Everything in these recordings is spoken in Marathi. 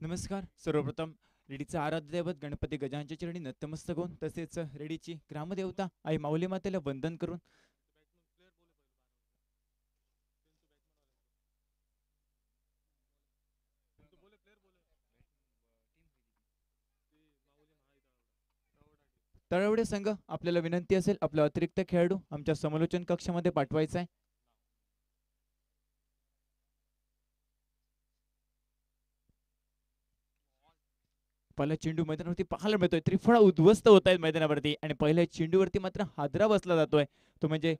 नमस्कार. सर्वप्रथम रेडीचा आराध्य दैवत गणपती गजानच्या चरणी नतमस्तक होऊन तसेच रेडीची ग्रामदेवता आई माऊली मातेला वंदन करून तळवडे संघ आपल्याला विनंती असेल आपला अतिरिक्त खेळाडू आमच्या समालोचन कक्षामध्ये पाठवायचा आहे. पहिला चेंडू मैदानावरती पाहायला मिळतोय. त्रिफळा उद्ध्वस्त होत आहेत मैदानावरती आणि पहिल्या चेंडूवरती मात्र हादरा बसला जातोय. तो म्हणजे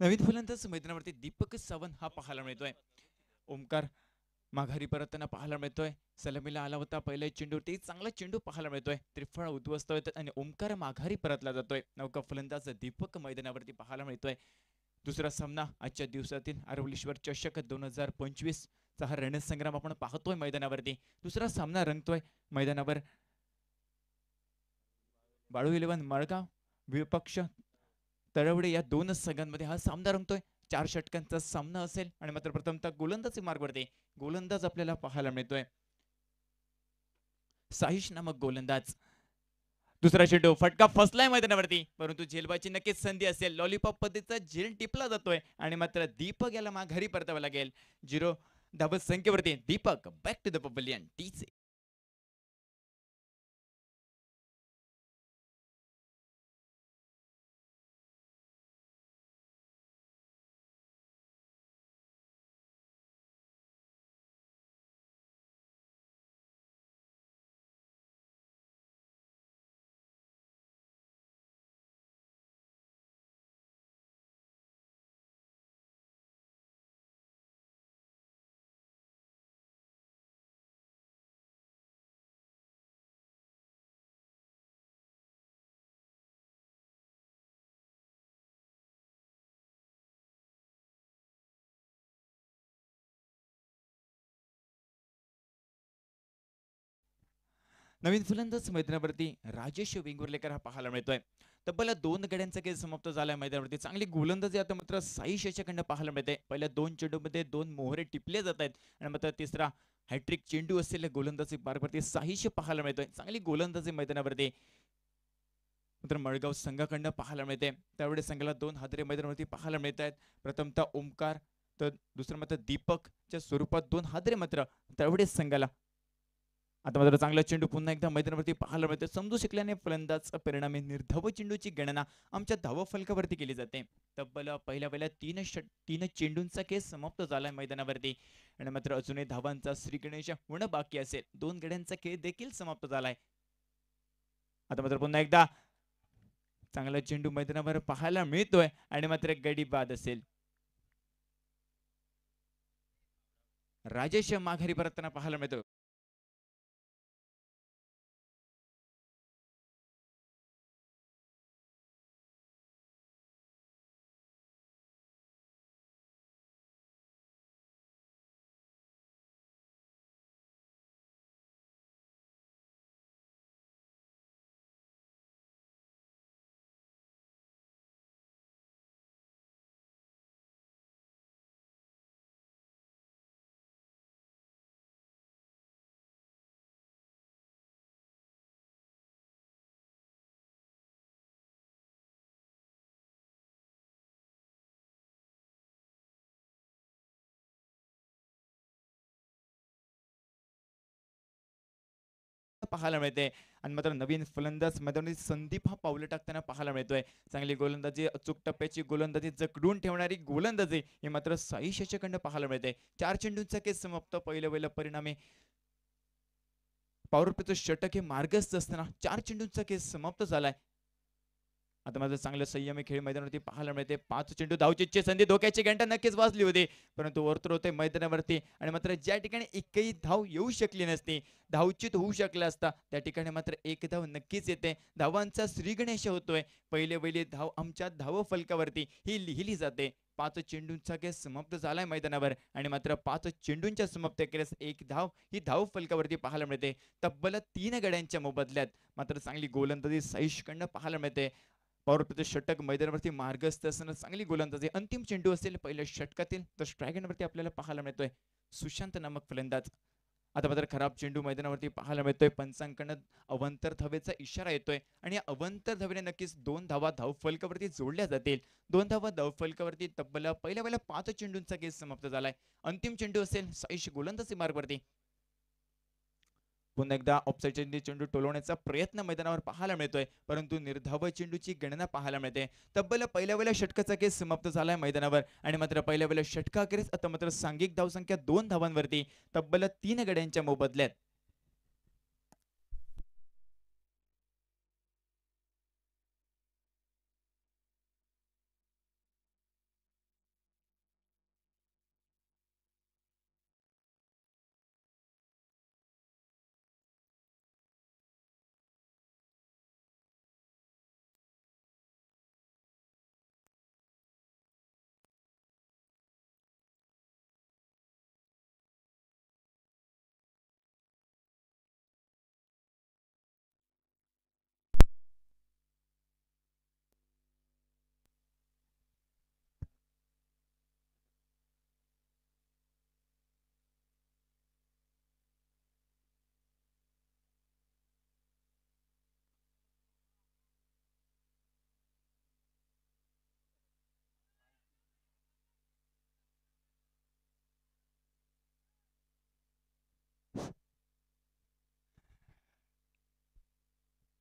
नवीन फलंदाज मैदानावरती दीपक सावंत हा पाहायला मिळतोय. ओमकार माघारी परतताना पाहायला मिळतोय. सलामीला आला होता पहिल्या चेंडूवरती चांगला चेंडू पाहायला मिळतोय. त्रिफळा उद्ध्वस्त होतात आणि ओमकार माघारी परतला जातोय. नौका फलंदाज दीपक मैदानावरती पाहायला मिळतोय. दुसरा सामना आजच्या दिवसातील आरवलीश्वर चषक 2025 चा हा रणसंग्राम आपण पाहतोय मैदानावरती. दुसरा सामना रंगतोय मैदानावर. बाळू इलेव्हन मळगाव विपक्ष तळवडे या दोनच संघांमध्ये हा सामना रंगतोय. 4 षटकांचा सामना असेल आणि मात्र प्रथमतः गोलंदाजी मार्गवरती गोलंदाज आपल्याला पाहायला मिळतोय. साहिश नामक गोलंदाज. दुसरा चेंडू फटका फसलाय मैदानावरती परंतु झेलबाची नक्कीच संधी असेल. लॉलीपॉप पद्धतीचा झेल टिपला जातोय आणि मात्र दीपक याला माघारी परतावं लागेल. 0 धावत संख्येवरती Deepak back to the pavilion टीचे. नवीन फलंदाज मैदानावरती राजेश वेंगुर्लेकर हा पाहायला मिळतोय. तब्बल 2 गड्यांचा खेळ समाप्त झालाय मैदानावरती. चांगली गोलंदाजी आता मात्र साईश याच्याकडनं पाहायला मिळते. पहिल्या 2 चेंडूमध्ये 2 मोहरे टिपले जात आहेत आणि मात्र तिसरा हॅट्रिक चेंडू असलेल्या गोलंदाजी मार्गवरती साईश पाहायला मिळतोय. चांगली गोलंदाजी मैदानावरती मात्र मळगाव संघाकडनं पाहायला मिळते. त्यावेळी संघाला 2 हादरे मैदानावरती पाहायला मिळत आहेत. प्रथमतः ओमकार तर दुसरं मात्र दीपकच्या स्वरूपात 2 हादरे मात्र त्यावेळेस संघाला. आता मात्र चांगला चेंडू पुन्हा एकदा मैदानावरती पाहायला मिळते. समजू शकल्याने फलंदाज परिणामी निर्धाव चेंडूची गणना आमच्या धाव फलकावरती केली जाते. तब्बल पहिल्या 3 चेंडूंचा खेळ समाप्त झालाय मैदानावरती आणि मात्र अजूनही धावांचा श्रीगणेश होणं बाकी असेल. 2 गड्यांचा खेळ देखील समाप्त झालाय. आता मात्र पुन्हा एकदा चांगला चेंडू मैदानावर पाहायला मिळतोय आणि मात्र गडी बाद असेल. राजेश माघारी परतताना पाहायला मिळतो. पाहायला मिळते आणि मात्र नवीन फलंदाज मैदानात संदीप हा पावलं टाकताना पाहायला मिळतोय. चांगली गोलंदाजी अचूक टप्प्याची गोलंदाजी जकडून ठेवणारी गोलंदाजी हे मात्र साईश याच्याकडनं पाहायला मिळते. 4 चेंडूंचा केस समाप्त. पहिल्या परिणामी पॉवर प्लेचं षटक हे मार्गस्थ असताना 4 चेंडूंचा केस समाप्त झालाय. आता माझं चांगलं संयमी खेळ मैदानावरती पाहायला मिळते. 5 चेंडू धावचीतची संधी, धोक्याची घंटा नक्कीच वाजली होती. परंतु वर्तुळ होते मैदानावरती आणि मात्र ज्या ठिकाणी एकही धाव येऊ शकली नसती, धावचित होऊ शकला असता, त्या ठिकाणी मात्र एक धाव नक्कीच येते. धावांचा श्रीगणेश होतोय. पहिले धाव आमच्या धाव फलकावरती ही लिहिली जाते. 5 चेंडूंचा खेळ समाप्त झालाय मैदानावर आणि मात्र 5 चेंडूंच्या समाप्त केल्यास एक धाव ही धाव फलकावरती पाहायला मिळते. तब्बल 3 गड्यांच्या मोबदल्यात मात्र चांगली गोलंदाजी साईशकडनं पाहायला मिळते. पॉवर षटक मैदानावरती मार्गस्थ असताना चांगली गोलंदाजी. अंतिम चेंडू असेल पहिल्या षटकातील तर स्ट्रायगनवरती आपल्याला पाहायला मिळतोय सुशांत नामक फलंदाज. आता मात्र खराब चेंडू मैदानावरती पाहायला मिळतोय. पंचांकडनं अवंतर धावेचा इशारा येतोय आणि या अवंतर धावेने नक्कीच 2 धावा धाव फलकावरती जोडल्या जातील. 2 धावा धाव फलकावरती तब्बल पहिल्या 5 चेंडूंचा केस समाप्त झालाय. अंतिम चेंडू असेल साईश गोलंदाजी मार्गवरती. पुन्हा एकदा ऑफसाईडच्या चेंडू टोलवण्याचा प्रयत्न मैदानावर पाहायला मिळतोय, परंतु निर्धाव चेंडूची गणना पाहायला मिळते. तब्बल पहिल्या षटकाचा केस समाप्त झालाय मैदानावर आणि मात्र पहिल्या षटकाखेरीज आता मात्र सांघिक धावसंख्या 2 धावांवरती तब्बल 3 गड्यांच्या मोबदल्यात.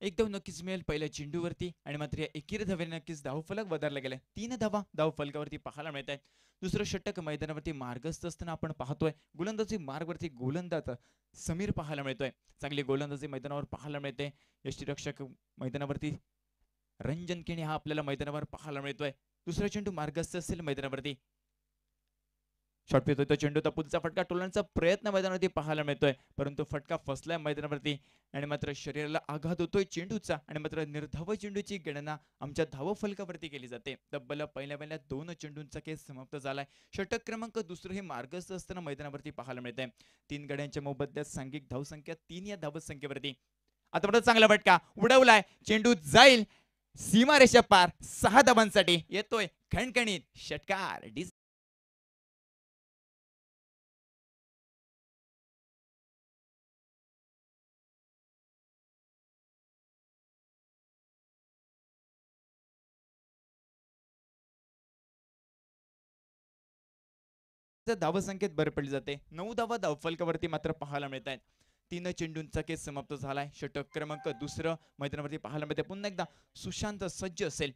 एक धाव नक्कीच मिळेल पहिल्या चेंडूवरती आणि मात्र या एकेरी धावेने नक्कीच धावफलक वधारला गेलाय. 3 धावा धाव फलकावरती पाहायला मिळत आहेत. दुसरं षटक मैदानावरती मार्गस्थ असताना आपण पाहतोय गोलंदाजी मार्गवरती गोलंदाज समीर पाहायला मिळतोय. चांगली गोलंदाजी मैदानावर पाहायला मिळते. यष्टीरक्षक मैदानावरती रंजन केणी हा आपल्याला मैदानावर पाहायला मिळतोय. दुसरा चेंडू मार्गस्थ असेल मैदानावरती. शॉट पित होतो चेंडू, तर पुढचा फटका टोलण्याचा प्रयत्न मैदानावरती पाहायला मिळतोय, परंतु फटका फसलाय मैदानावरती आणि मात्र शरीराला आघात होतोय चेंडूचा आणि मात्र निर्धाव चेंडूची गणना आमच्या धाव फलकावरती केली जाते. तब्बल पहिल्या 2 चेंडूंचा खेळ समाप्त झालाय. षटक क्रमांक दुसरं हे मार्गस्थ असताना मैदानावरती पाहायला मिळतंय. 3 गड्यांच्या मोबदल्यात सांघिक धावसंख्या 3 या धाव संख्येवरती. आता मात्र चांगला फटका उडवलाय, चेंडू जाईल सीमारेषा पार. 6 धावांसाठी येतोय खणखणीत षटकार. धावसंख्येत भर पडली जाते. 9 धावा धावफलकावरती मात्र पाहायला मिळत आहेत. 3 चेंडूंचा केस समाप्त झालाय. षटक क्रमांक दुसरं मैदानावरती पाहायला मिळते. पुन्हा एकदा सुशांत सज्ज असेल.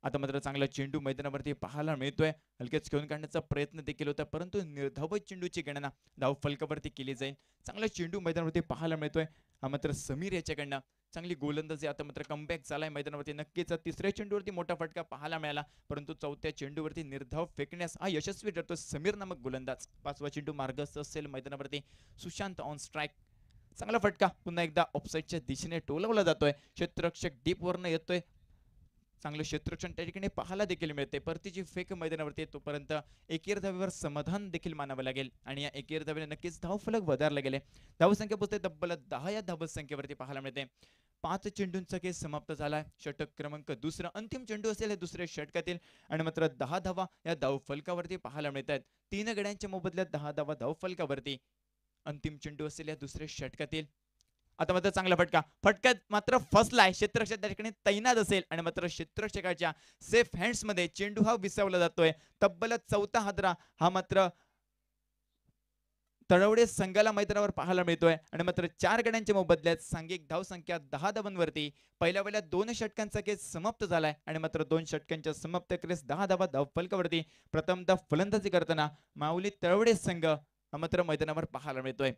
आता मात्र चांगला चेंडू मैदानावरती पाहायला मिळतोय. हलकेच खेळून काढण्याचा प्रयत्न देखील होता, परंतु निर्धाव चेंडूची गणना धाव फलकावरती केली जाईल. चांगला चेंडू मैदानावरती पाहायला मिळतोय. हा मात्र समीर याच्याकडनं चांगली गोलंदाजी. आता मात्र कमबॅक झालाय मैदानावरती. नक्कीच तिसऱ्या चेंडूवरती मोठा फटका पाहायला मिळाला, परंतु चौथ्या चेंडूवरती निर्धाव फेकण्यास हा यशस्वी ठरतो समीर नामक गोलंदाज. 5वा चेंडू मार्गस्थ असेल मैदानावरती. Sushant on strike. चांगला फटका पुन्हा एकदा ऑफसाईडच्या दिशेने टोलवला जातोय. क्षेत्ररक्षक डीप वरनं येतोय. चांगलं क्षेत्ररक्षण त्या ठिकाणी पाहायला देखील मिळते. परतीची फेक मैदानावरती तोपर्यंत एकेर धावेवर समाधान देखील मानावं लागेल आणि या एकेर धावेने नक्कीच धावफलक वधारला गेले. धावसंख्या पुसते तब्बल 10 या धावसंख्येवरती पाहायला मिळते. 5 चेंडूंचा केस समाप्त झालाय. षटक क्रमांक दुसरं अंतिम चेंडू असेल हे दुसऱ्या षटकातील आणि मात्र 10 धावा या धाव फलकावरती पाहायला मिळत आहेत. 3 गड्यांच्या मोबदल्यात 10 धावा धाव फलकावरती. अंतिम चेंडू असेल या दुसऱ्या षटकातील. आता मात्र चांगला फटका, फटक्यात मात्र फसलाय. क्षेत्ररक्षक त्या ठिकाणी तैनात असेल आणि मात्र क्षेत्ररक्षकाच्या सेफ हँड्स मध्ये चेंडू हा विसावला जातोय. तब्बल 4था हादरा हा मात्र तळवडे संघाला मैदानावर पाहायला मिळतोय आणि मात्र 4 गड्यांच्या मोबदल्यात सांघिक धावसंख्या 10 धावांवरती. पहिल्या 2 षटकांचा केस समाप्त झालाय आणि मात्र 2 षटकांच्या समाप्त केस 10 धावा धाव फलकावरती. प्रथमतः फलंदाजी करताना माऊली तळवडे संघ हा मात्र मैदानावर पाहायला मिळतोय.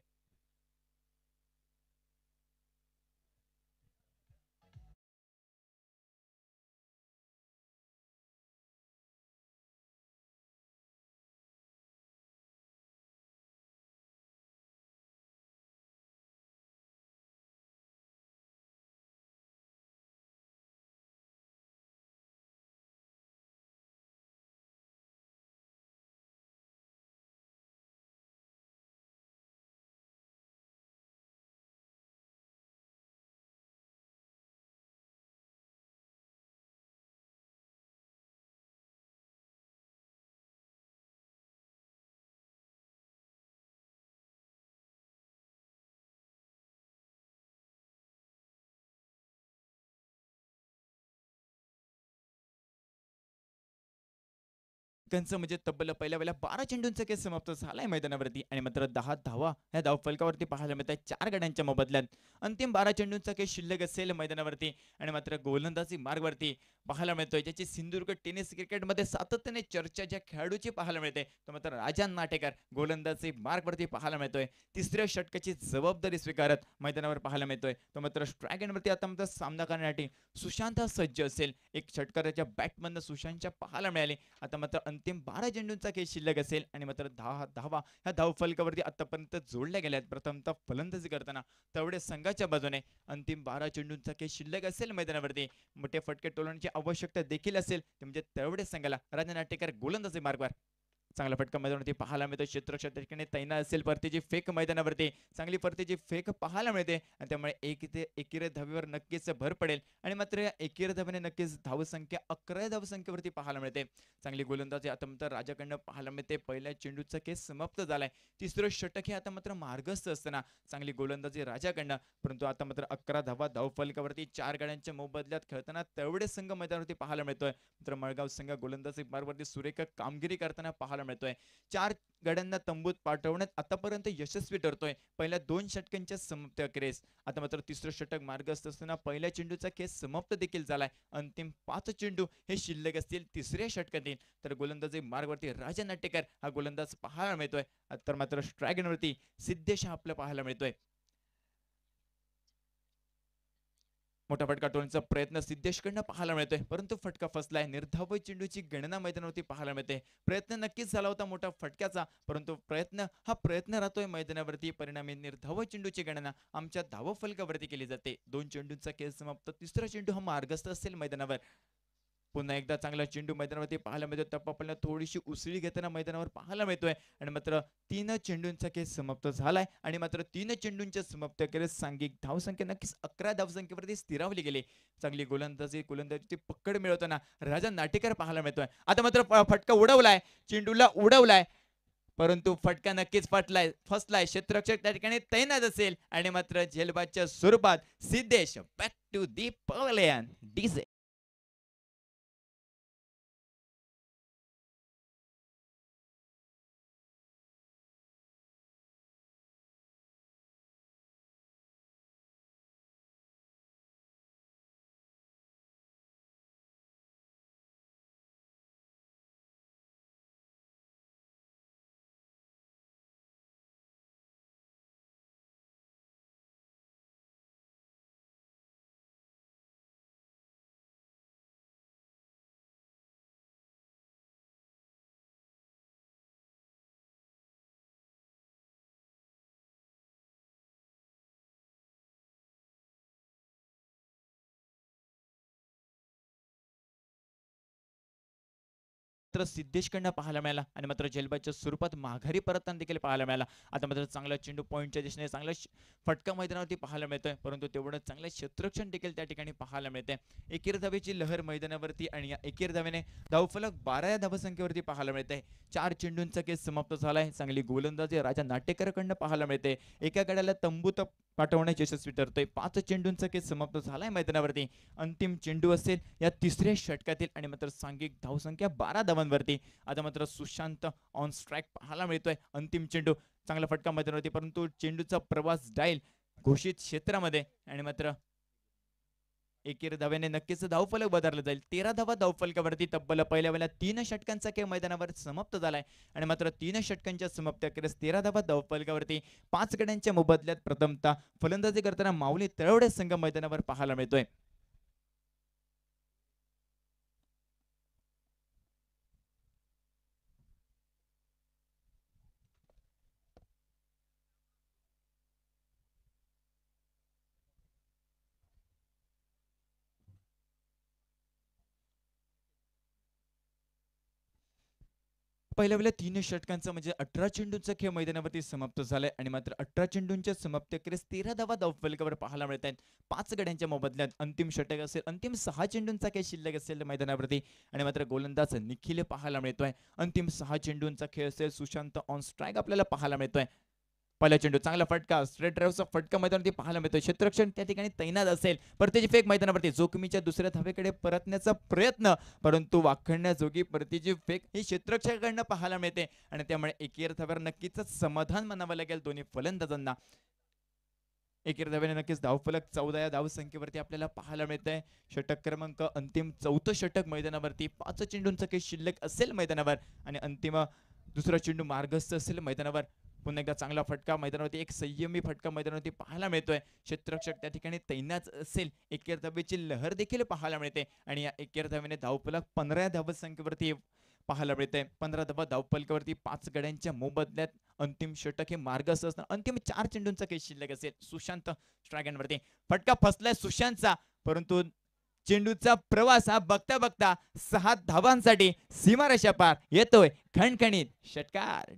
षटकांचं म्हणजे तब्बल पहिल्या 12 चेंडूंचा खेळ समाप्त झालाय मैदानावरती आणि मात्र 10 धावा ह्या धावफलकावरती पाहायला मिळत आहेत 4 गड्यांच्या मोबदल्यात. अंतिम 12 चेंडूंचा खेळ शिल्लक असेल मैदानावरती आणि मात्र गोलंदाजी मार्गवरती पाहायला मिळतोय, ज्याची सिंधुदुर्ग टेनिस क्रिकेटमध्ये सातत्याने चर्चा ज्या खेळाडूची पाहायला मिळते तो मात्र राजन नाटेकर गोलंदाजी मार्गवरती पाहायला मिळतोय. तिसऱ्या षटकाची जबाबदारी स्वीकारत मैदानावर पाहायला मिळतोय. तो मात्र स्ट्राईक एंडवरती आता मात्र सामना करण्यासाठी सुशांत सज्ज असेल. एक षटकाराच्या बॅटमधनं सुशांतच्या पाहायला मिळाले. आता मात्र अंतिम 12 चेंडूंचा खेळ शिल्लक असेल आणि मात्र 10 धावा ह्या धावफलकावरती आतापर्यंत जोडल्या गेल्यात. प्रथमतः फलंदाजी करताना तेवढे संघाच्या बाजूने अंतिम 12 चेंडूंचा खेळ शिल्लक असेल मैदानावरती मोठे फटके टोलवण्याची आवश्यकता देखील असेल, ते म्हणजे तेवढे संघाला राजन नाटेकर गोलंदाजी मार्गवर चांगला फटका मैदानावरती पाहायला मिळतो. क्षेत्ररक्षक ठिकाणी तैनात असेल. परतीची फेक मैदानावरती चांगली परतीची फेक पाहायला मिळते आणि त्यामुळे एकेरी धावेवर नक्कीच भर पडेल आणि मात्र या एकेरी धावेने नक्कीच धावसंख्या 11 धावसंख्येवरती पाहायला मिळते. चांगली गोलंदाजी आता मात्र राजाकडनं पाहायला मिळते. पहिल्या चेंडूचा खेळ समाप्त झालाय. तिसरं षटक हे आता मात्र मार्गस्थ असताना चांगली गोलंदाजी राजाकडनं, परंतु आता मात्र 11 धावा धावफलकावरती 4 गड्यांच्या मोबदल्यात खेळताना तेवढे संघ मैदानावरती पाहायला मिळतोय. मात्र मळगाव संघ गोलंदाजी मार्गवरती सुरेख कामगिरी करताना पाहायला मिळतोय. 4 गड्यांना तंबूत पाठवण्यात आतापर्यंत यशस्वी ठरतोय. पहिल्या 2 षटकांच्या समाप्ती अखेरीस आता मात्र तिसरं षटक मार्गस्थ असताना पहिल्या चेंडूचा खेळ समाप्त देखील झालाय. अंतिम 5 चेंडू हे शिल्लक असतील तिसऱ्या षटकातील, तर गोलंदाजी मार्गवरती राजन नाटेकर हा गोलंदाज पाहायला मिळतोय. तर मात्र स्ट्रायगनवरती सिद्धेश आपल्याला पाहायला मिळतोय. मोठा फटका टोलण्याचा प्रयत्न सिद्धेशकडनं पाहायला मिळतोय, परंतु फटका फसलाय. निर्धाव चेंडूची गणना मैदानावरती पाहायला मिळते. प्रयत्न नक्कीच झाला होता मोठा फटक्याचा, परंतु प्रयत्न राहतोय मैदानावरती. परिणामी निर्धाव चेंडूची गणना आमच्या धावफलकावरती केली जाते. 2 चेंडूंचा खेळ समाप्त. तिसरा चेंडू हा मार्गस्थ असेल मैदानावर. पुन्हा एकदा चांगला चेंडू मैदानावरती पाहायला मिळतोय. टप्पा थोडीशी उसळी घेताना मैदानावर पाहायला मिळतोय आणि मात्र 3 चेंडूंचा खेळ समाप्त झालाय आणि मात्र 3 चेंडूंच्या समाप्तीखेरीज सांघिक धावसंख्या नक्कीच 11 धावसंख्येवरती स्थिरावली गेली. चांगली गोलंदाजी पकड मिळवताना राजन नाटेकर पाहायला मिळतोय. आता मात्र फटका उडवलाय, चेंडूला उडवलाय, परंतु फटका नक्कीच फसलाय. क्षेत्ररक्षक त्या ठिकाणी तैनात असेल आणि मात्र झेलबादच्या स्वरूपात Siddhesh back to the pavilion. DJ मात्र सिद्धेशकडनं पाहायला मिळाला आणि मात्र झेलबादच्या स्वरूपात माघारी परतताना देखील पाहायला मिळाला. आता मात्र चांगला चेंडू पॉईंटच्या दिशेने चांगला फटका मैदानावरती पाहायला मिळतोय, परंतु तेवढं चांगलं क्षेत्ररक्षण देखील त्या ठिकाणी पाहायला मिळते. एकेरी धावेची लहर मैदानावरती आणि या एकेरी धावेने धावफलक 12 धावसंख्येवरती पाहायला मिळते. 4 चेंडूंचा खेळ समाप्त झालाय. चांगली गोलंदाजी राजा नाटेकरकडनं पाहायला मिळते. एका गड्याला तंबूत पाठवण्यात यशस्वी ठरतोय. 5 चेंडूंचा खेळ समाप्त झालाय मैदानावरती. अंतिम चेंडू असेल या तिसऱ्या षटकातील आणि मात्र सांघिक धावसंख्या 12 धावांवरती. आता मात्र सुशांत ऑन स्ट्राईक पाहायला मिळतोय. अंतिम चेंडू चांगला फटका मैदानावरती, परंतु चेंडूचा प्रवास डाईल घोषित क्षेत्रामध्ये आणि मात्र एकेरी धावेने नक्कीच धावफलक बदलला जाईल. 13 धावा धावफलकावरती. तब्बल पहिल्या 3 षटकांचा खेळ मैदानावर समाप्त झालाय आणि मात्र 3 षटकांच्या समाप्तीखेरीज 13 धावा धावफलकावरती 5 गड्यांच्या मोबदल्यात प्रथमतः फलंदाजी करताना माऊली तळवडे संघ मैदानावर पाहायला मिळतोय. पहिल्या 3 षटकांचा म्हणजे 18 चेंडूंचा खेळ मैदानावरती समाप्त झालाय आणि मात्र 18 चेंडूंच्या समाप्तीखेरीज 13 धावा धावफलकावर पाहायला मिळत आहेत. 5 गड्यांच्या मोबदल्यात अंतिम षटक असेल. अंतिम 6 चेंडूंचा खेळ शिल्लक असेल मैदानावरती आणि मात्र गोलंदाज निखिल पाहायला मिळतोय. अंतिम 6 चेंडूंचा खेळ असेल. सुशांत ऑन स्ट्राईक आपल्याला पाहायला मिळतोय. पहिला चेंडू चांगला फटका, स्ट्रेट ड्राईव्हचा फटका मैदानावरती पाहायला मिळतो. क्षेत्ररक्षण त्या ठिकाणी तैनात असेल, परतीची फेक मैदानावरती जोखमीच्या दुसऱ्या धावेकडे परतण्याचा प्रयत्न, परंतु वाखण्याजोगी परतीची फेक ही क्षेत्ररक्षकाकडनं पाहायला मिळते आणि त्यामुळे एकेरी धाव्यावर नक्कीच समाधान मानावं लागेल दोन्ही फलंदाजांना. एकेरी धाव्याने नक्कीच धावफलक 14 या धावसंख्येवरती आपल्याला पाहायला मिळत आहे. षटक क्रमांक अंतिम 4थं षटक मैदानावरती 5 चेंडूंचा काही शिल्लक असेल मैदानावर आणि अंतिम दुसरा चेंडू मार्गस्थ असेल मैदानावर. पुन्हा एकदा चांगला फटका मैदानावरती, एक संयमी फटका मैदानावरती पाहायला मिळतोय. क्षेत्ररक्षक त्या ठिकाणी तैनात असेल. एकेरी धावेची लहर देखील पाहायला मिळते आणि या एकेरी धावेने धावफलक 15 धावसंख्येवरती पाहायला मिळते. 15 धावा धावफलकावरती 5 गड्यांच्या मोबदल्यात अंतिम षटक हे मार्गस्थ असणार. अंतिम 4 चेंडूंचा काही शिल्लक असेल. सुशांत स्ट्रायगनवरती फटका फसलाय सुशांतचा, परंतु चेंडूचा प्रवास हा बघता बघता 6 धावांसाठी सीमारेषा पार येतोय. खणखणीत षटकार.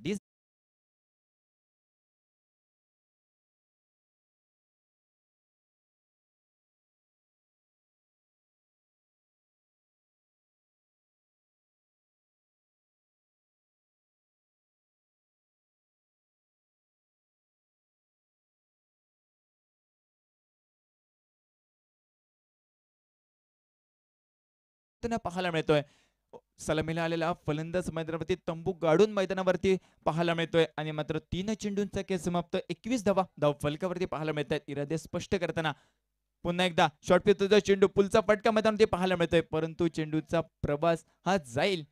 पाहायला मिळतोय. सलामीला आलेला फलंदाज मैदानावरती तंबू गाडून मैदानावरती पाहायला मिळतोय आणि मात्र 3 चेंडूंचा खेळ समाप्त. 21 धावा धाव फलकावरती पाहायला मिळत आहेत. इरादे स्पष्ट करताना पुन्हा एकदा शॉर्ट पिचचा चेंडू, पुलचा फटका मैदानावरती पाहायला मिळतोय, परंतु चेंडूचा प्रवास हा जाईल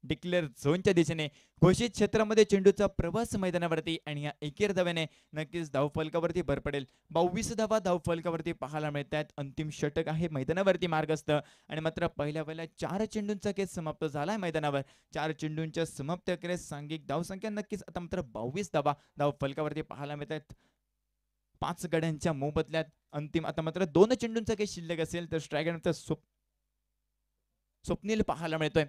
डिक्लेअर झोनच्या दिशेने. घोषित क्षेत्रामध्ये चेंडूचा प्रवास मैदानावरती आणि या एकेरी धाव्याने नक्कीच धावफलकावरती भर पडेल. 22 धावा धावफलकावरती पाहायला मिळत आहेत. अंतिम षटक आहे मैदानावरती मार्गस्थ आणि मात्र पहिल्या 4 चेंडूंचा खेळ समाप्त झालाय मैदानावर. 4 चेंडूंच्या समाप्त अखेरीस सांघिक धावसंख्या नक्कीच आता मात्र 22 धावा धावफलकावरती पाहायला मिळत आहेत. 5 गड्यांच्या मोबदल्यात अंतिम आता मात्र 2 चेंडूंचा काही शिल्लक असेल तर स्ट्रायगरचा स्वप्नील पाहायला मिळतोय.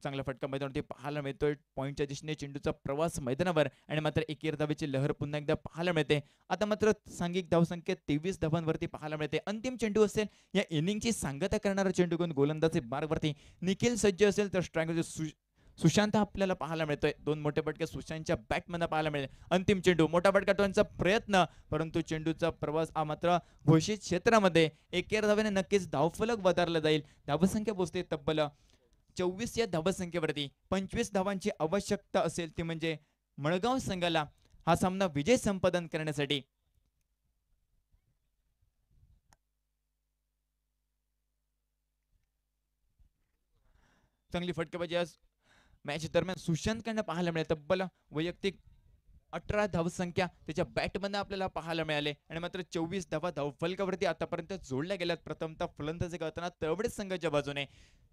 चांगला फटका मैदानावरती पाहायला मिळतोय. पॉईंटच्या दिशेने चेंडूचा प्रवास मैदानावर आणि मात्र एकेरी धावेची लहर पुन्हा एकदा पाहायला मिळते. आता मात्र सांघिक धावसंख्या 23 धावांवरती पाहायला मिळते. अंतिम चेंडू असेल. या इनिंगची सांगता करणारा चेंडू घेऊन गोलंदाजी मार्गवरती निखिल सज्ज असेल तर स्ट्रायकर सुशांत आपल्याला पाहायला मिळतोय. 2 मोठे फटके सुशांतच्या बॅटमधून पाहायला मिळेल. अंतिम चेंडू मोठा फटका टोनचा प्रयत्न, परंतु चेंडूचा प्रवास हा मात्र घोषित क्षेत्रामध्ये एकेरी धावेने नक्कीच धावफलक वधारला जाईल. धावसंख्या पोहोचते तब्बल 24 या धावसंख्येवरती. 25 धावांची आवश्यकता असेल ती म्हणजे मळगाव संघाला हा सामना विजय संपादन करण्यासाठी. चांगली फटकेबाजी आज मॅच दरम्यान सुशांतकडनं पाहायला मिळेल. तब्बल वैयक्तिक 18 धावसंख्या त्याच्या बॅटमधून आपल्याला पाहायला मिळाले आणि मात्र 24 धावा धावफलकावरती आतापर्यंत जोडल्या गेल्यात. प्रथमतः फलंदाजी करताना तळवडे संघाच्या बाजूने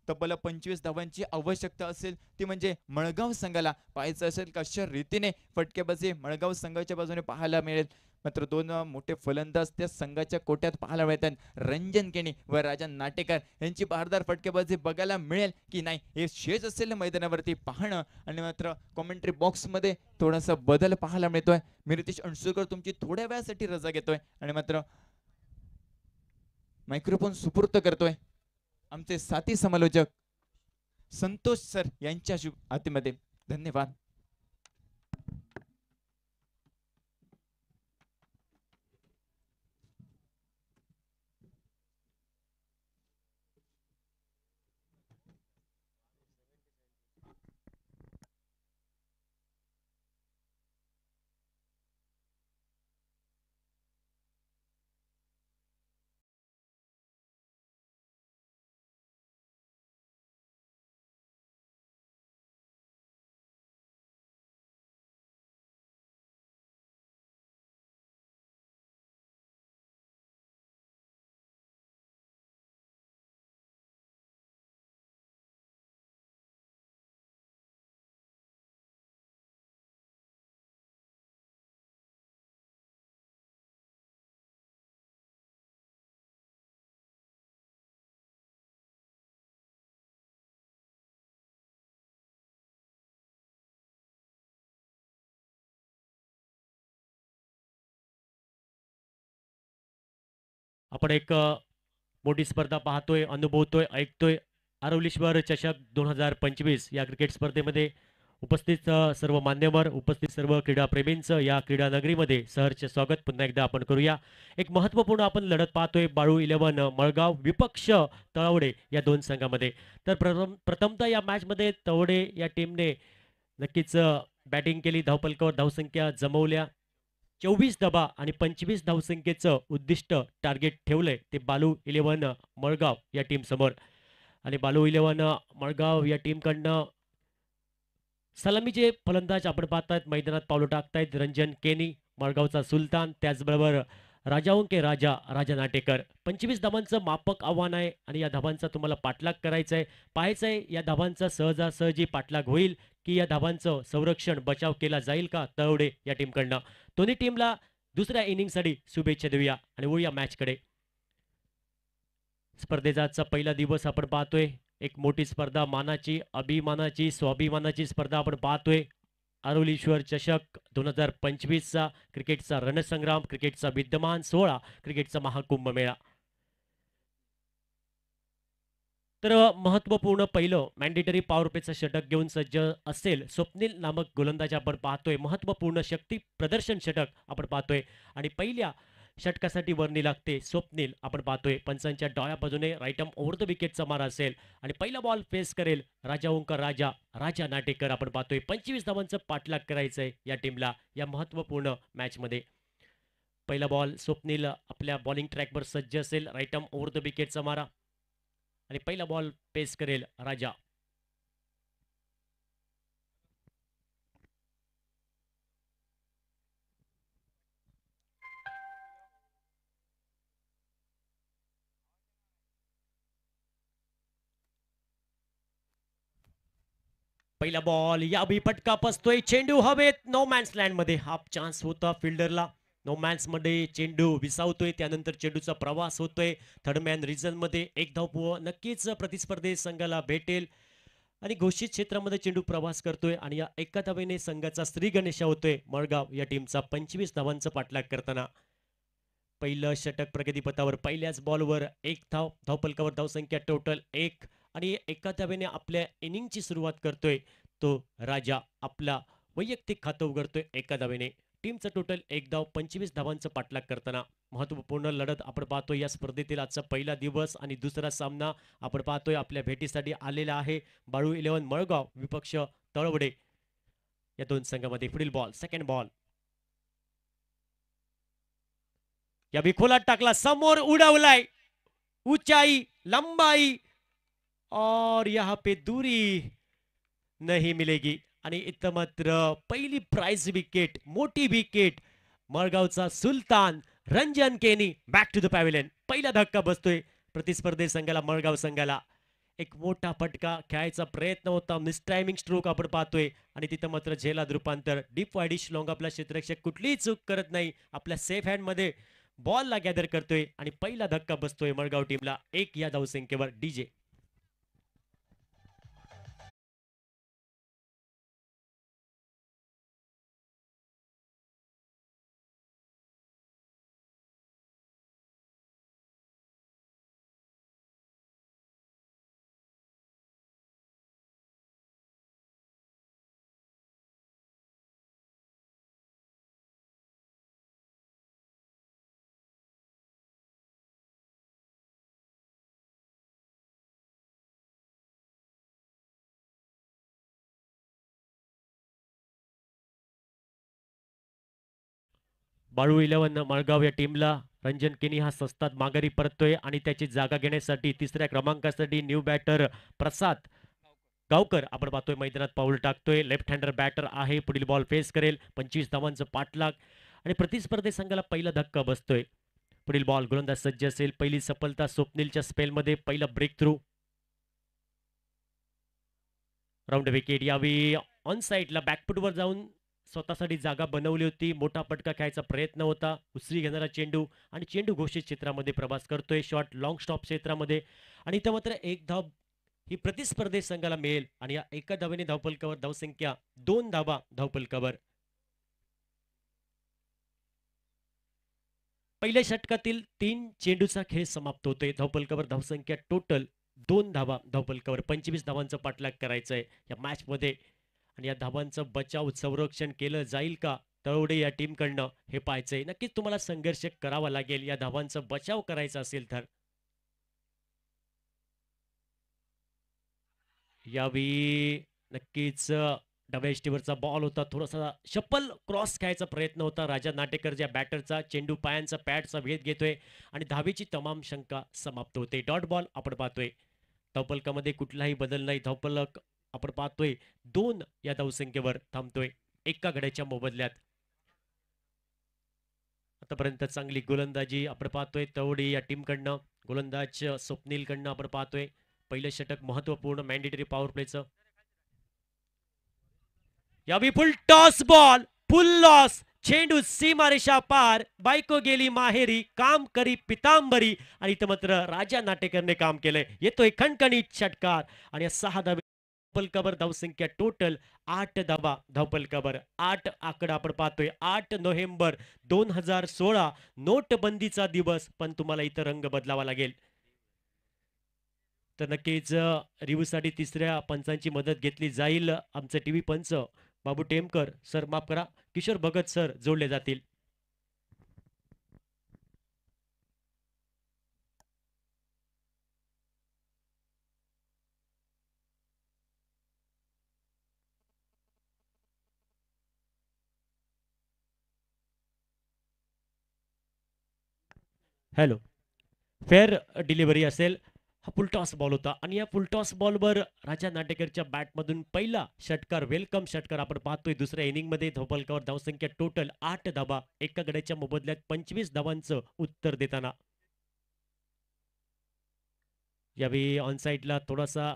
तब्बल 25 धावांची आवश्यकता असेल ती म्हणजे मळगाव संघाला. पाहायचं असेल कशा रीतीने फटकेबाजी मळगाव संघाच्या बाजूने पाहायला मिळेल. मात्र 2 मोठे फलंदाज त्या संघाच्या कोट्यात पाहायला मिळतात. रंजन केणी व राजन नाटेकर यांची बहारदार फटकेबाजी बघायला मिळेल की नाही हे शेज असेल मैदानावरती पाहणं. आणि मात्र कॉमेंट्री बॉक्समध्ये थोडासा बदल पाहायला मिळतोय. मी रितेश अणसूरकर तुमची थोड्या वेळासाठी रजा घेतोय आणि मात्र मायक्रोफोन सुपूर्त करतोय आमचे साथी समालोचक संतोष सर यांच्या हातीमध्ये. धन्यवाद. आपण एक मोठी स्पर्धा पाहतोय, अनुभवतोय, ऐकतोय. आरवलीश्वर चषक 2025 या क्रिकेट स्पर्धेमध्ये उपस्थित सर्व मान्यवर, उपस्थित सर्व क्रीडाप्रेमींचं या क्रीडा नगरीमध्ये सहर्ष स्वागत पुन्हा एकदा आपण करूया. एक महत्त्वपूर्ण आपण लढत पाहतोय बाळू 11 मळगाव विपक्ष तळवडे या दोन संघामध्ये. तर प्रथमतः या मॅचमध्ये तळवडे या टीमने नक्कीच बॅटिंग केली, धावफलकावर धावसंख्या जमवल्या. 24 धावा आणि 25 धावसंख्येचं उद्दिष्ट टार्गेट ठेवलंय ते बालू 11 मळगाव या टीम समोर. आणि बालू 11 मळगाव या टीमकडनं सलामीचे फलंदाज आपण पाहतायत मैदानात पावलं टाकतायत रंजन केनी मळगावचा सुलतान, त्याचबरोबर राजाओंके राजा नाटेकर. 25 धावांचं मापक आव्हान आहे आणि या धावांचा तुम्हाला पाठलाग करायचा आहे. पाहायचंय या धावांचा सहजासहजी पाठलाग होईल की या धावांचं संरक्षण बचाव केला जाईल का तळवडे या टीमकडनं. दोन्ही टीमला दुसऱ्या इनिंगसाठी शुभेच्छा देऊया आणि वळूया मॅचकडे. स्पर्धेचा आजचा पहिला दिवस आपण पाहतोय. एक मोठी स्पर्धा, मानाची अभिमानाची स्वाभिमानाची स्पर्धा आपण पाहतोय. आरोलीश्वर चषक 2025चा क्रिकेटचा रणसंग्राम, क्रिकेटचा विद्यमान सोहळा, क्रिकेटचा महाकुंभमेळा. तर महत्वपूर्ण पहिलं मॅन्डेटरी पॉवर प्लेचं षटक घेऊन सज्ज असेल स्वप्नील नामक गोलंदाज आपण पाहतोय. महत्वपूर्ण शक्ती प्रदर्शन षटक आपण पाहतोय आणि पहिल्या षटकासाठी वर्णी लागते स्वप्नील आपण पाहतोय. पंचांच्या डाव्या बाजूने राईट आर्म ओव्हर द विकेटचा मारा असेल आणि पहिला बॉल फेस करेल राजा राजा नाटेकर आपण पाहतोय. 25 धावांचं पाठलाग करायचंय या टीमला या महत्वपूर्ण मॅचमध्ये. पहिला बॉल स्वप्नील आपल्या बॉलिंग ट्रॅकवर सज्ज असेल, राईट आर्म ओव्हर द विकेटचा मारा आणि पहिला बॉल पेस करेल राजा. पहिला बॉल यावेळी फटका बसतोय, चेंडू हवेत नो मॅन्स लँड मध्ये. हाफ चान्स होता फिल्डरला. नो मॅन्स मध्ये चेंडू विसावतोय, त्यानंतर चेंडूचा प्रवास होतोय थर्ड मॅन रिजन मध्ये. एक धाव नक्कीच प्रतिस्पर्धी संघाला भेटेल आणि घोषित क्षेत्रामध्ये चेंडू प्रवास करतोय आणि या एका धावेने संघाचा श्री गणेशा होतोय मळगाव या टीमचा 25 धावांचा पाठलाग करताना. पहिलं षटक प्रगतीपथावर. पहिल्याच बॉलवर एक धावफलकावर धावसंख्या टोटल 1 आणि एका धावेने आपल्या इनिंगची सुरुवात करतोय तो राजा. आपला वैयक्तिक खातं उघडतोय एका धावेने. टीमचं टोटल 1 धाव, 25 धावांचा पाठलाग करताना. महत्वपूर्ण लढत आपण पाहतोय या स्पर्धेतील आजचा पहिला दिवस आणि दुसरा सामना आपण पाहतोय आपल्या भेटीसाठी आलेला आहे बाळू 11 मळगाव विपक्ष तळवडे या दोन संघामध्ये. पुढील बॉल सेकंड बॉल या विखोलात टाकला, समोर उडवलाय, ऊंचाई लंबाई और यहाँ पे दूरी नहीं मिलेगी. आणि इथं मात्र पहिली प्राइज विकेट, मोठी विकेट मळगावचा सुलतान रंजन केनी बॅक टू द पॅव्हिलियन. पहिला धक्का बसतोय प्रतिस्पर्धी संघाला मळगाव संघाला. एक मोठा फटका खेळायचा प्रयत्न होता, मिस टायमिंग स्ट्रोक आपण पाहतोय आणि तिथं मात्र झेलाद रूपांतर. डीप वाईडिश लॉंग आपला क्षेत्ररक्षक कुठलीही चूक करत नाही, आपल्या सेफ हँड मध्ये बॉलला गॅदर करतोय आणि पहिला धक्का बसतोय मळगाव टीमला 1 या धावसंख्येवर. डीजे बाळू 11 मळगाव या टीमला रंजन केनी हा सस्तात माघारी परततोय आणि त्याची जागा घेण्यासाठी तिसऱ्या क्रमांकासाठी न्यू बॅटर प्रसाद गावकर आपण पाहतोय मैदानात पाऊल टाकतोय. लेफ्ट हँडर बॅटर आहे, पुढील बॉल फेस करेल. 25 धावांचं पाठलाग आणि प्रतिस्पर्धी संघाला पहिला धक्का बसतोय. पुढील बॉल गोलंदाज सज्ज असेल. पहिली सफलता स्वप्नीलच्या स्पेलमध्ये, पहिला ब्रेक थ्रू. राऊंड विकेट यावी ऑन साईडला बॅकफुटवर जाऊन स्वतःसाठी जागा बनवली होती. मोठा फटका खेळायचा प्रयत्न होता, उसरी घेणारा चेंडू आणि चेंडू घोषित क्षेत्रामध्ये प्रवास करतोय शॉर्ट लॉंग स्टॉप क्षेत्रामध्ये आणि इथं मात्र एक धाव ही प्रतिस्पर्धी संघाला मिळेल आणि या एका धावेने धावफलकावर धावसंख्या 2 धावा धावफलकावर. पहिल्या षटकातील 3 चेंडूचा खेळ समाप्त होतोय. धावफलकावर धावसंख्या टोटल 2 धावा धावफलकावर. 25 धावांचा पाठलाग करायचा आहे या मॅच मध्ये आणि या धावांचं बचाव संरक्षण केलं जाईल का तळवडे या टीमकडनं हे पाहायचंय. नक्कीच तुम्हाला संघर्ष करावा लागेल या धावांचा बचाव करायचा असेल तर. यावेळी नक्कीच डाव्या यष्टीवरचा बॉल होता, थोडासा शप्पल क्रॉस खेळायचा प्रयत्न होता राजा नाटेकर या बॅटरचा. चेंडू पायांचा पॅडचा वेध घेतोय आणि धावेची तमाम शंका समाप्त होते. डॉट बॉल आपण पाहतोय. धावफलकामध्ये कुठलाही बदल नाही. धावफलक आपण पाहतोय 2 या धावसंख्येवर थांबतोय एका गड्याच्या मोबदल्यात. आतापर्यंत चांगली गोलंदाजी आपण पाहतोय तवडी या टीमकडनं. गोलंदाज स्वप्नीलकडनं आपण पाहतोय पहिलं षटक महत्वपूर्ण मॅन्डेटरी पॉवर प्लेचं. यावेळी full toss ball, full loss, चेंडू सीमारेषा पार, बायको गेली माहेरी, काम करी पितांबरी आणि इथं मात्र राजा नाटेकरने काम केलंय. येतोय खणखणीत षटकार आणि या 6 धावे धावपलकावर धावसंख्या टोटल 8 धावा धावपलकावर. 8 आकडा आपण पाहतोय. 8 नोव्हेंबर 2016 नोटबंदीचा दिवस, पण तुम्हाला इथं रंग बदलावा लागेल. तर नक्कीच रिव्ह्यूसाठी तिसऱ्या पंचांची मदत घेतली जाईल. आमचे टीव्ही पंच बाबू टेमकर सर, माफ करा, किशोर भगत सर जोडले जातील. हॅलो, फेअर डिलिव्हरी असेल. हा फुलटॉस बॉल होता आणि या फुलटॉस बॉलवर राजा नाटेकरच्या बॅटमधून पहिला षटकार, वेलकम षटकार आपण पाहतोय. दुसऱ्या इनिंग मध्ये धावफलकावर धावसंख्या टोटल 8 धावा, एका गड्याच्या मोबदल्यात 25 धावांचं उत्तर देताना. यावेळी ऑन साईडला थोडासा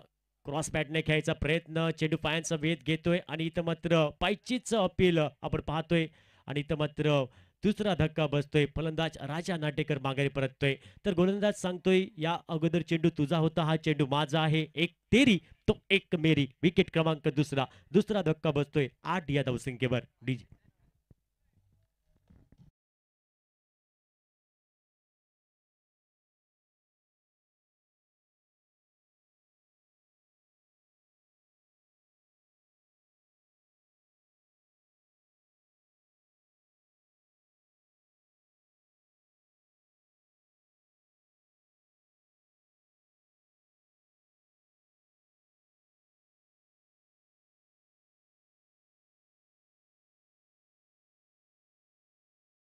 क्रॉस बॅटने खेळायचा प्रयत्न, चेंडू पायांचा वेध घेतोय आणि इथं मात्र पायचीच अपील आपण पाहतोय आणि इथं मात्र दुसरा धक्का बसतोय. फलंदाज राजा नाटेकर माघारी परततोय. तर गोलंदाज सांगतोय या अगोदर चेंडू तुझा होता, हा चेंडू माझा आहे, एक तेरी तो एक मेरी. विकेट क्रमांक दुसरा धक्का बसतोय 8 या धावसंख्येवर. डीजे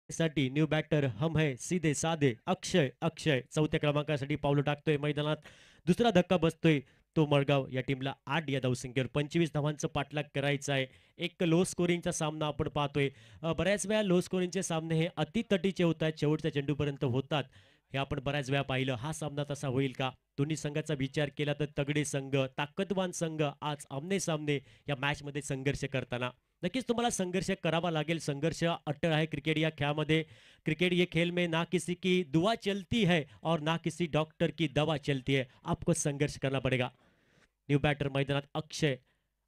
साठी न्यू बॅटर हम है सीधे साधे अक्षय. अक्षय चौथ्या क्रमांकासाठी पावलं टाकतोय मैदानात. दुसरा धक्का बसतोय तो मळगाव या टीमला 8 या धावसंख्येवर 25 धावांचं पाठलाग करायचा आहे. एक लो स्कोरिंगचा सामना आपण पाहतोय. बऱ्याच वेळा लो स्कोरिंगचे सामने हे अतितटीचे होतात, शेवटच्या चेंडूपर्यंत होतात. हे आपण बऱ्याच वेळा पाहिलं. हा सामना तसा होईल का? दोन्ही संघाचा विचार केला तर तगडे संघ, ताकदवान संघ आज आमने सामने या मॅच मध्ये संघर्ष करताना. नक्कीच तुम्हाला संघर्ष करावा लागेल. संघर्ष अटळ आहे क्रिकेट या खेळामध्ये. क्रिकेट ये खेल में ना किसी की दुआ चलती है और ना किसी डॉक्टर की दवा चलती है. आपको संघर्ष करना पडेगा. न्यू बॅटर मैदानात अक्षय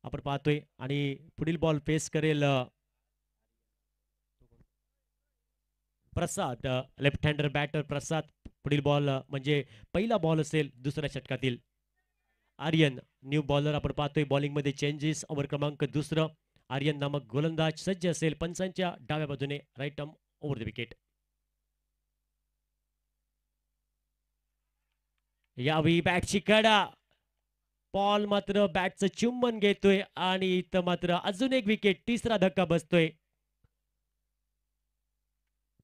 आपण पाहतोय आणि पुढील बॉल फेस करेल प्रसाद. लेफ्ट हँडर बॅटर प्रसाद. पुढील बॉल म्हणजे पहिला बॉल असेल दुसऱ्या षटकातील. आर्यन न्यू बॉलर आपण पाहतोय. बॉलिंग मध्ये चेंजेस. ओव्हर क्रमांक दुसरं. आर्यन नामक गोलंदाज सज्ज असेल पंचांच्या डाव्या बाजूने. Right arm over the wicket. यावेळी बॅटची कडा. बॉल मात्र बॅटचं चुंबन घेतोय आणि इथं मात्र अजून एक विकेट. तिसरा धक्का बसतोय.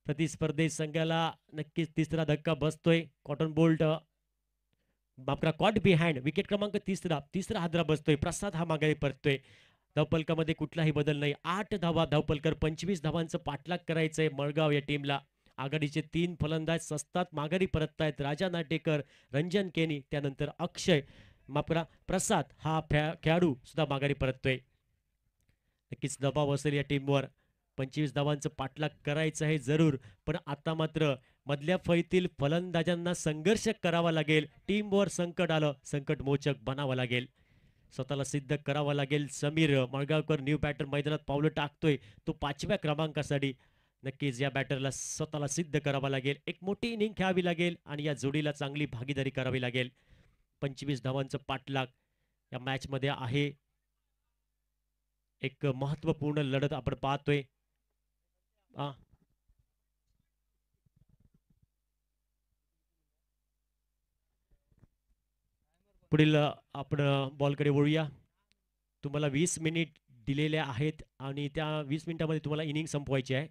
प्रतिस्पर्धी संघाला नक्कीच तिसरा धक्का बसतोय. कॉटन बोल्ट बापरा कॉट बिहाइंड. विकेट क्रमांक तिसरा हादरा बसतोय. प्रसाद हा मागे परततोय. धावपलकामध्ये कुठलाही बदल नाही. 8 धावा धावपलकर 25 धावांचं पाठलाग करायचंय मळगाव या टीमला. आघाडीचे 3 फलंदाज सस्तात माघारी परततायत. राजा नाटेकर, रंजन केनी, त्यानंतर अक्षय मापरा प्रसाद हा खेळाडू सुद्धा माघारी परततोय. नक्कीच दबाव असेल या टीमवर. 25 धावांचं पाठलाग करायचं आहे जरूर, पण आता मात्र मधल्या फळीतील फलंदाजांना संघर्ष करावा लागेल. टीमवर संकट आलं, संकट मोचक बनावं लागेल. स्वतःला सिद्ध करावं लागेल. समीर मळगावकर न्यू बॅटर मैदानात पावलं टाकतोय तो 5व्या क्रमांकासाठी. नक्कीच या बॅटरला स्वतःला सिद्ध करावं लागेल. एक मोठी इनिंग खेळावी लागेल आणि या जोडीला चांगली भागीदारी करावी लागेल. 25 धावांचं पाठलाग या मॅच मध्ये आहे. एक महत्वपूर्ण लढत आपण पाहतोय. आ, पुढील आपण बॉलकडे वळूया. तुम्हाला 20 मिनिट दिलेले आहेत आणि त्या 20 मिनिटामध्ये तुम्हाला इनिंग संपवायची आहे.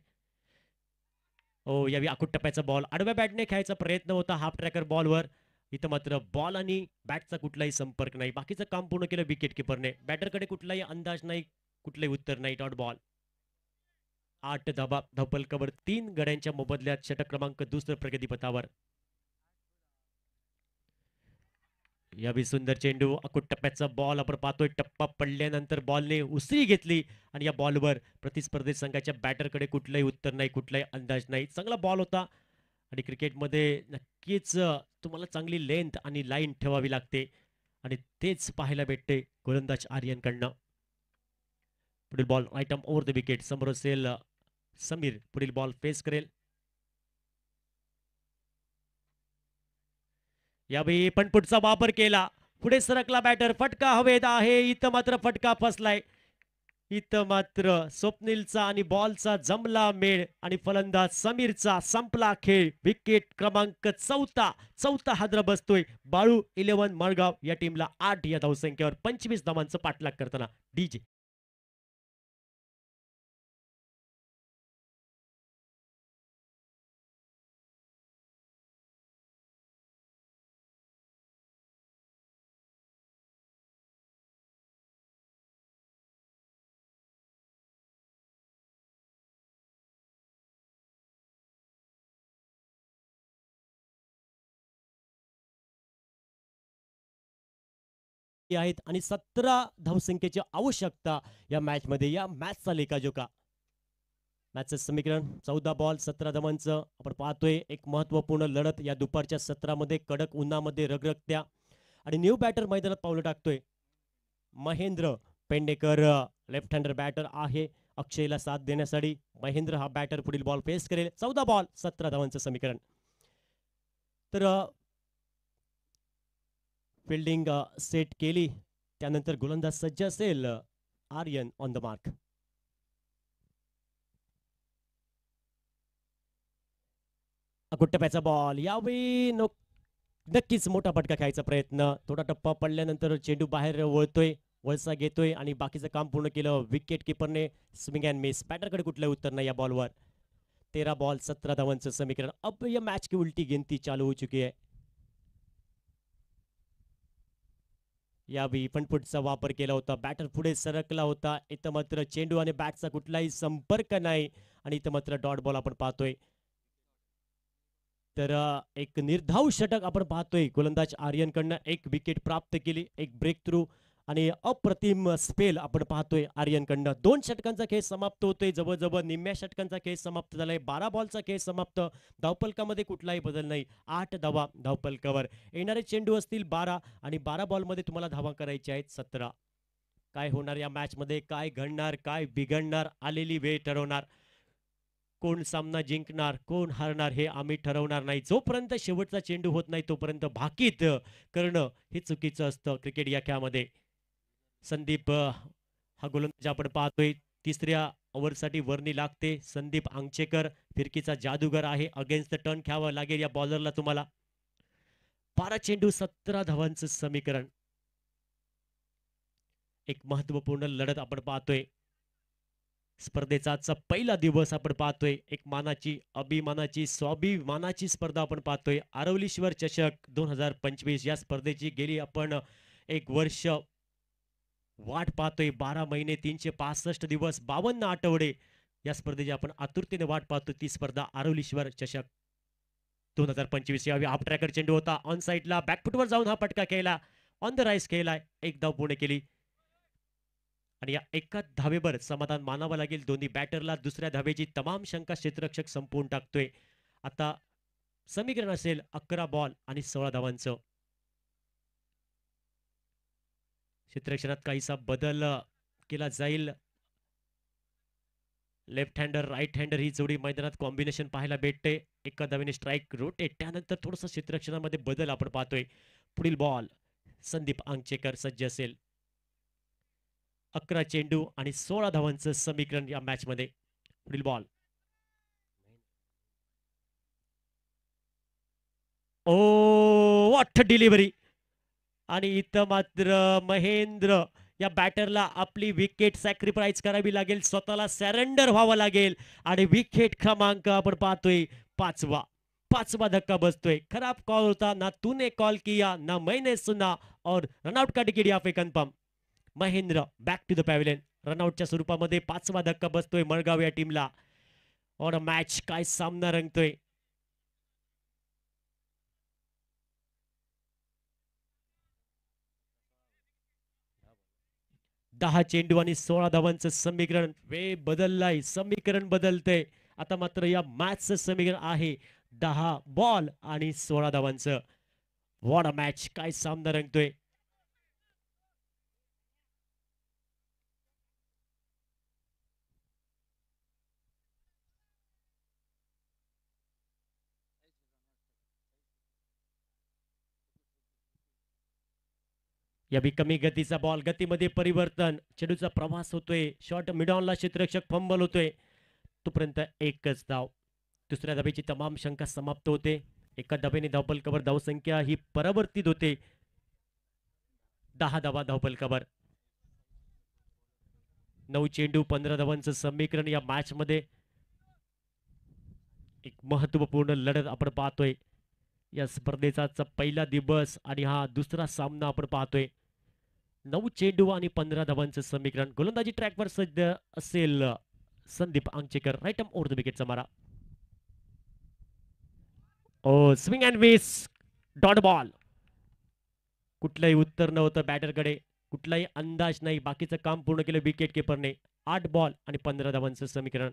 यावेळी आखूड टप्प्याचा बॉल आडव्या बॅटने खेळायचा प्रयत्न होता हाफ ट्रॅकर बॉलवर. इथं मात्र बॉल आणि बॅटचा कुठलाही संपर्क नाही. बाकीचं काम पूर्ण केलं विकेट किपरने. बॅटरकडे कुठलाही अंदाज नाही, कुठलंही उत्तर नाही. Dot ball. 8 धाबा धावपलकावर 3 गड्यांच्या मोबदल्यात षटक क्रमांक दुसरं प्रगतीपथावर. यावी सुंदर चेंडू आखूड टप्प्याचा बॉल आपण पाहतोय. टप्पा पडल्यानंतर बॉलने उसळी घेतली आणि या बॉलवर प्रतिस्पर्धी संघाच्या बॅटरकडे कुठलंही उत्तर नाही, कुठलाही अंदाज नाही. चांगला बॉल होता आणि क्रिकेटमध्ये नक्कीच तुम्हाला चांगली लेंथ आणि लाईन ठेवावी लागते आणि तेच पाहायला भेटते गोलंदाज आर्यनकडनं. पुढील ball right arm over the wicket. समोर असेल समीर. पुढील बॉल फेस करेल. यावेळी पण पुढचा वापर केला. पुढे सरकला बॅटर. फटका हवेत आहे. इथं मात्र फटका फसलाय. इथं मात्र स्वप्नीलचा आणि बॉलचा जमला मेळ आणि फलंदाज समीरचा संपला खेळ. विकेट क्रमांक चौथा हादरा बसतोय. बाळू 11 मळगाव या टीमला 8 या धावसंख्येवर 25 धावांचं पाठलाग करताना डीजे. आहेत आणि 17 धावसंख्येची आवश्यकता या मॅच मध्ये. या मॅचचा लेखाजोखा. मॅचचं समीकरण 14 बॉल 17 धावांचं आपण पाहतोय. एक महत्वपूर्ण लढत या दुपारच्या सत्रामध्ये कडक उन्हामध्ये रगरगत्या आणि न्यू बॅटर मैदानात पावलं टाकतोय. Mahendra Pendekar left hander batter आहे. अक्षयला साथ देण्यासाठी महेंद्र हा बॅटर पुढील बॉल फेस करेल. 14 बॉल 17 धावांचं समीकरण. तर फिल्डिंग सेट केली त्यानंतर गोलंदाज सज्ज असेल. Aryan on the mark. गुट्टप्याचा बॉल. यावेळी नक्कीच मोठा फटका खायचा प्रयत्न. थोडा टप्पा पडल्यानंतर चेंडू बाहेर वळतोय, वळसा घेतोय आणि बाकीचं काम पूर्ण केलं विकेट किपरने. Swing and miss. बॅटरकडे कुठलंही उत्तर नाही या बॉलवर. 13 बॉल 17 धावांचं समीकरण. अब या मैच की उल्टी गिनती चालू हो चुकी है. यावेळी पण पुढचा वापर केला होता. बॅटर पुढे सरकला होता. इथं मात्र चेंडू आणि बॅटचा कुठलाही संपर्क नाही आणि इथं मात्र डॉट बॉल आपण पाहतोय. तर एक निर्धाव षटक आपण पाहतोय. गोलंदाज आर्यनकडनं एक विकेट प्राप्त केली, एक ब्रेक थ्रू आणि अप्रतिम स्पेल आपण पाहतोय आर्यनकडनं. 2 षटकांचा खेळ समाप्त होतोय. जवळजवळ निम्म्या षटकांचा खेळ समाप्त झालाय. 12 बॉलचा खेळ समाप्त. धावपलकामध्ये कुठलाही बदल नाही. 8 धावा धावपलकावर. येणारे चेंडू असतील 12 आणि 12 बॉलमध्ये तुम्हाला धावा करायच्या आहेत 17. काय होणार या मॅच मध्ये, काय घडणार, काय बिघडणार, आलेली वेळ ठरवणार. कोण सामना जिंकणार, कोण हारणार हे आम्ही ठरवणार नाही. जोपर्यंत शेवटचा चेंडू होत नाही तोपर्यंत भाकीत करणं हे चुकीचं असतं क्रिकेट या खेळामध्ये. संदीप हा गोलंदाज आपण पाहतोय. तिसऱ्या ओव्हरसाठी वर्णी लागते. संदीप अंगचेकर फिरकीचा जादूगर आहे. अगेन्स्ट द टर्न खेळावं लागेल या बॉलरला तुम्हाला. 12 चेंडू 17 धावांचं समीकरण. एक महत्वपूर्ण लढत आपण पाहतोय. स्पर्धेचा आजचा पहिला दिवस आपण पाहतोय. एक मानाची, अभिमानाची, स्वाभिमानाची स्पर्धा आपण पाहतोय. आरवलीश्वर चषक 2025 या स्पर्धेची गेली आपण 1 वर्ष वाट पाहतोय. 12 महिने 365 दिवस 52 आठवडे या स्पर्धेची आपण आतुरतेने वाट पाहतोय. ती स्पर्धा आरवलीश्वर चषक 2025. यावेळी हाफ ट्रॅकर चेंडू होता. ऑन साईडला बॅकफुटवर जाऊन हा पटका केला. ऑन द राईस केलाय. 1 धाव पूर्ण केली आणि या एकाच धावेवर समाधान मानावं लागेल दोन्ही बॅटरला. दुसऱ्या धावेची तमाम शंका क्षेत्ररक्षक संपवून टाकतोय. आता समीकरण असेल 11 बॉल आणि 16 धावांचं. क्षेत्ररक्षणात काहीसा बदल केला जाईल. लेफ्ट हँडर राईट हँडर ही जोडी मैदानात कॉम्बिनेशन पाहायला भेटते. एका धावेने स्ट्राईक रोटेट. त्यानंतर थोडंसं क्षेत्ररक्षणामध्ये बदल आपण पाहतोय. पुढील बॉल संदीप अंगचेकर सज्ज असेल. 11 चेंडू आणि 16 धावांचं समीकरण या मॅच मध्ये. पुढील बॉल. O what delivery. आणि इथं मात्र महेंद्र या बॅटरला आपली विकेट सॅक्रिफाईस करावी लागेल, स्वतःला सरेंडर व्हावं लागेल. आणि विकेट क्रमांक आपण पाहतोय 5वा. 5वा धक्का बसतोय. खराब कॉल होता, ना तूने कॉल किया ना मैंने सुना और रनआउट का टिकीट या पे confirm. Mahendra back to the pavilion. रनआउटच्या स्वरूपामध्ये 5वा धक्का बसतोय मळगाव या टीमला. और मॅच काय सामना रंगतोय. 10 चेंडू आणि 16 धावांचं समीकरण. वे बदललाय, समीकरण बदलतंय. आता मात्र या मॅचचं समीकरण आहे 10 बॉल आणि 16 धावांचं. व्हॉट अ मॅच, काय सामना रंगतोय. या बी कमी गतीचा बॉल, गतीमध्ये परिवर्तन, चेंडूचा प्रवास होतोय, शॉर्ट मिडॉनला क्षेत्ररक्षक फंबल होतोय. तोपर्यंत एकच धाव. दुसऱ्या धावेची तमाम शंका समाप्त होते. एका धावेने धावपल कव्हर, धावसंख्या ही परावर्तित होते. 10 धावा धावपल कव्हर. 9 चेंडू 15 धावांचं समीकरण या मॅच मध्ये. एक महत्वपूर्ण लढत आपण पाहतोय. या स्पर्धेचा पहिला दिवस आणि हा दुसरा सामना आपण पाहतोय. 9 चेंडू आणि 15 धावांचं समीकरण. गोलंदाजी ट्रॅकवर सध्या असेल Sandeep Angchekar. Right arm over the विकेटचा मारा. Oh swing and miss, dot ball. कुठलंही उत्तर नव्हतं बॅटरकडे, कुठलाही अंदाज नाही. बाकीचं काम पूर्ण केलं विकेट किपरने. 8 बॉल आणि 15 धावांचं समीकरण.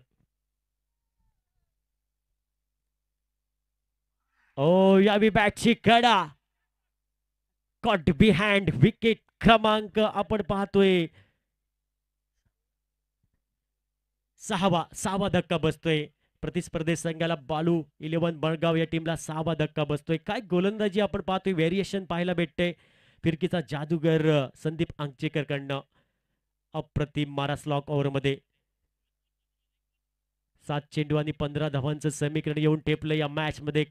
ओ यावी बॅटची कडा, कॉट बिहाइंड. विकेट क्रमांक आपण पाहतोय 6वा धक्का बसतोय. प्रतिस्पर्धी संघाला बालू 11 बळगाव या टीमला 6वा धक्का बसतोय. काय गोलंदाजी आपण पाहतोय, व्हेरिएशन पाहायला भेटते. फिरकीचा जादूगर संदीप आंगचेकर कडनं. अप्रतिम मारा स्लॉक ओव्हर मध्ये. 7 चेंडू आणि 15 धावांचं समीकरण येऊन टेपलं या मॅच मध्ये.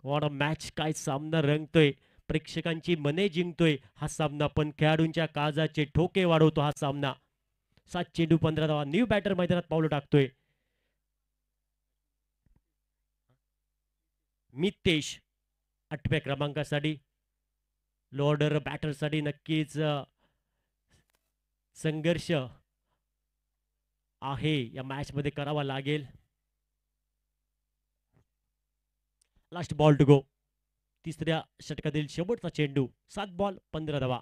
व्हॉट अ मॅच, काय सामना रंगतोय. प्रेक्षकांची मने जिंकतोय हा सामना, पण खेळाडूंच्या काळजाचे ठोके वाढवतो हा सामना. 7 चेंडू 15 धावा. न्यू बॅटर मैदानात पावलं टाकतोय. मितेश 8व्या क्रमांकासाठी. लो ऑर्डर बॅटरसाठी नक्कीच संघर्ष आहे या मॅच मध्ये करावा लागेल. Last ball to go. तिसऱ्या षटकातील शेवटचा चेंडू. 7 बॉल 15 धावा.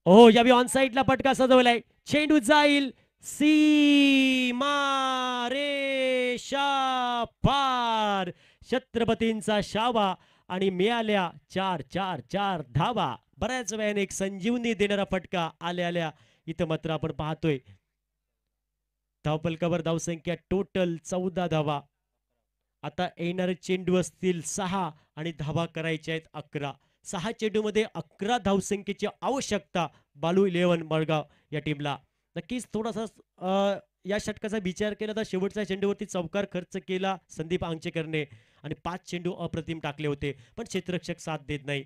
ओ यावी ऑन साइडला फटका सजवलाय. चेंडू जाईल सीमा रेषा पार. छत्रपतींचा शावा आणि मिळाल्या 4 धावा. बऱ्याच वेळाने एक संजीवनी देणारा फटका आल्या इथं मात्र आपण पाहतोय. धावपल कव्हर, धावसंख्या टोटल 14 धावा. आता येणारे चेंडू असतील 6 आणि धावा करायच्या आहेत 11. 6 चेंडू मध्ये 11 धावसंख्येची आवश्यकता बालू 11 बळगाव या टीमला. नक्कीच थोडासा या षटकाचा विचार केला तर शेवटच्या चेंडूवरती चौकार खर्च केला संदीप आंगचेकरने आणि 5 चेंडू अप्रतिम टाकले होते, पण क्षेत्ररक्षक साथ देत नाही.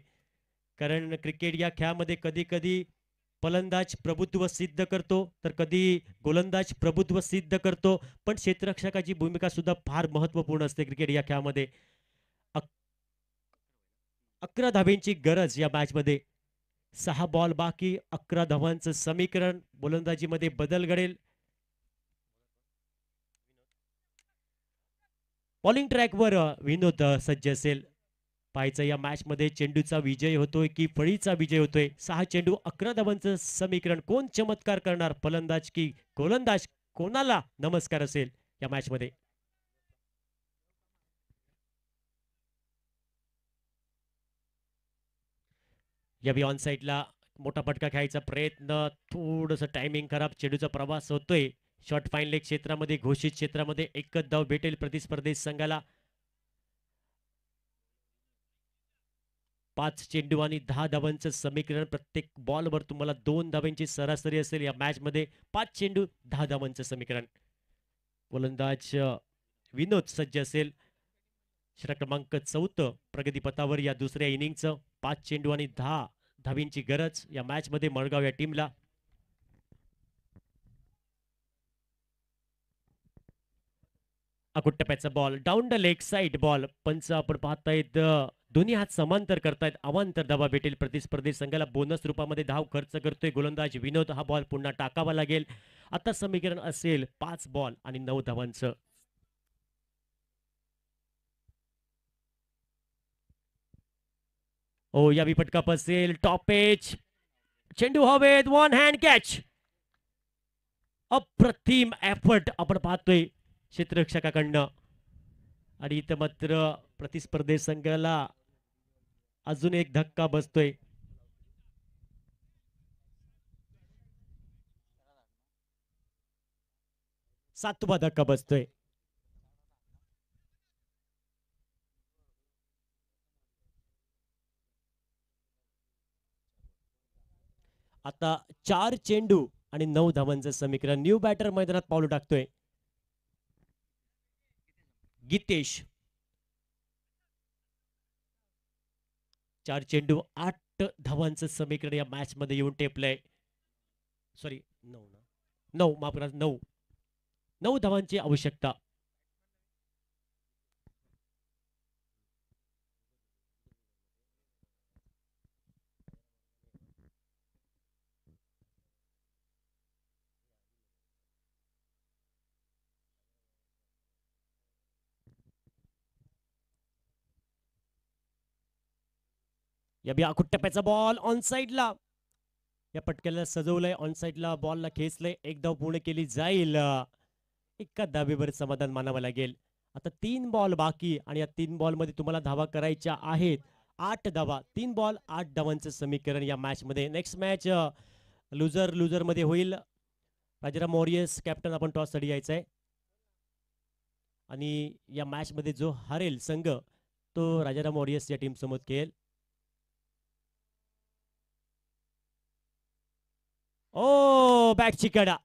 कारण क्रिकेट या खेळामध्ये कधी कधी फलंदाज प्रभुत्व सिद्ध करतो तर कधी गोलंदाज प्रभुत्व सिद्ध करतो, पण क्षेत्ररक्षकाची भूमिका सुद्धा फार महत्वपूर्ण असते क्रिकेट या खेळामध्ये. 11 धावांची गरज या मॅच मध्ये. 6 बॉल बाकी, 11 धावांचं समीकरण. गोलंदाजीमध्ये बदल घडेल. बॉलिंग ट्रॅकवर विनोद सज्ज असेल. पाहायचं या मॅच मध्ये चेंडूचा विजय होतोय की फळीचा विजय होतोय. 6 चेंडू 11 धावांचं समीकरण. कोण चमत्कार करणार, फलंदाज की गोलंदाज, कोणाला नमस्कार असेल या मॅच मध्ये. यावी ऑन साइडला मोठा फटका खेळायचा प्रयत्न, थोडस टायमिंग खराब. चेंडूचा प्रवास होतोय शॉर्ट फाईन लेग क्षेत्रामध्ये. घोषित क्षेत्रामध्ये एकच धाव भेटेल प्रतिस्पर्धी संघाला. 5 चेंडू आणि 10 धावांचं समीकरण. प्रत्येक बॉलवर तुम्हाला 2 धावांची सरासरी असेल. या मॅच मध्ये 5 चेंडू 10 धावांचं समीकरण. गोलंदाज विनोद सज्ज असेल. षटक क्रमांक 4 प्रगतीपथावर या दुसऱ्या इनिंगचं. 5 चेंडू आणि 10 धावींची गरज या मॅच मध्ये मळगाव या टीमला. अकुट्टप्याचा ball down the leg side ball. पंच आपण पाहतायत दोन्ही हात समांतर करतायत. अवांतर धावा भेटेल प्रतिस्पर्धी संघाला. बोनस रूपामध्ये धाव खर्च करतोय गोलंदाज विनोद. हा बॉल पुन्हा टाकावा लागेल. आता समीकरण असेल 5 बॉल आणि 9 धावांचं. ओ या विपटकाप असेल. टॉप एज चेंडू हवेत. One hand catch. अप्रतिम एफर्ट आपण पाहतोय क्षेत्ररक्षकाकडनं. आणि इथं मात्र प्रतिस्पर्धी संघाला अजून एक धक्का बसतोय. सातवा धक्का बसतोय. आता 4 चेंडू आणि 9 धावांचं समीकरण. न्यू बॅटर मैदानात पाऊल टाकतोय. गीतेश. 4 चेंडू 8 धावांचं समीकरण या मॅच मध्ये येऊन टेपलंय. सॉरी 9 माफ करा 9 धावांची आवश्यकता. या बी अकुट्टप्याचा बॉल ऑन साइडला. या पटक्याला सजवलंय. ऑन साइडला बॉलला खेचलंय. एक धाव पूर्ण केली जाईल. एका धावेवर समाधान मानावं लागेल. आता 3 बॉल बाकी आणि या 3 बॉल मध्ये तुम्हाला धावा करायच्या आहेत. 8 धावा. 3 बॉल 8 धावांचं समीकरण या मॅच मध्ये. नेक्स्ट मॅच लुजर मध्ये होईल. राजाराम वॉरियर्स कॅप्टन आपण टॉस साठी यायचा आहे. आणि या मॅच मध्ये जो हरेल संघ तो राजाराम वॉरियर्स या टीम समोर खेळेल. ओ बॅटची कडा.